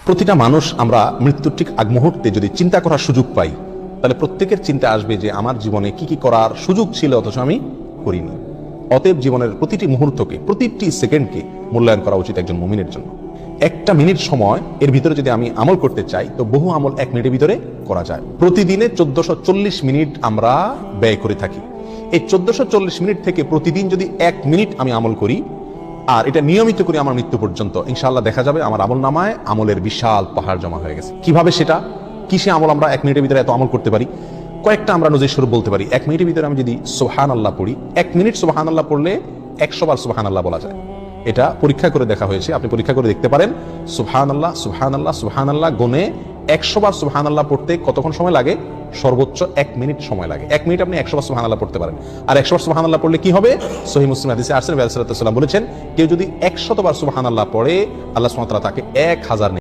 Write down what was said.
প্রতিটা মানুষ আমরা মৃত্যুর ঠিক আগ মুহূর্তে যদি চিন্তা করার সুযোগ পাই, তাহলে প্রত্যেকের চিন্তা আসবে যে আমার জীবনে কি কি করার সুযোগ ছিল অথচ আমি করিনি। অতএব জীবনের প্রতিটি মুহূর্তকে, প্রতিটি সেকেন্ডকে মূল্যায়ন করা উচিত একজন মুমিনের জন্য। একটা মিনিট সময় এর ভিতরে যদি আমি আমল করতে চাই, তো বহু আমল এক মিনিটের ভিতরে করা যায়। প্রতিদিনে 1440 মিনিট আমরা ব্যয় করে থাকি। এই 1440 মিনিট থেকে প্রতিদিন যদি 1 মিনিট আমি আমল করি আর এটা নিয়মিত করি আমার মৃত্যু পর্যন্ত, ইনশাআল্লাহ দেখা যাবে আমার আমল নামায় আমলের বিশাল পাহাড় জমা হয়ে গেছে। কিভাবে সেটা, কিসে আমল আমরা 1 মিনিটের ভিতরে এত আমল করতে পারি? কয়েকটা আমরা নজির স্বরূপ বলতে পারি। 1 মিনিটের ভিতরে আমি যদি সুবহানাল্লাহ পড়ি, 1 মিনিট সুবহানাল্লাহ পড়লে 100 বার সুবহানাল্লাহ বলা যায়। এটা পরীক্ষা করে দেখা হয়েছে, আপনি পরীক্ষা করে দেখতে পারেন। সুবহানাল্লাহ সুবহানাল্লাহ সুবহানাল্লাহ গুনে 100 বার সুবহানাল্লাহ পড়তে কতক্ষণ সময় লাগে? সর্বোচ্চ 1 মিনিট সময় লাগে। 1 মিনিট আপনি 100 বার সুবহানাল্লাহ পড়তে পারেন। আর 100 বার সুবহানাল্লাহ পড়লে কি হবে? সহিহ মুসলিম হাদিসে আসছে, নবী সাল্লাল্লাহু আলাইহি ওয়াসাল্লাম বলেছেন, কেউ যদি 100 বার সুবহানাল্লাহ পড়ে, আল্লাহ সুবহানাহু ওয়া তাআলা তাকে 1000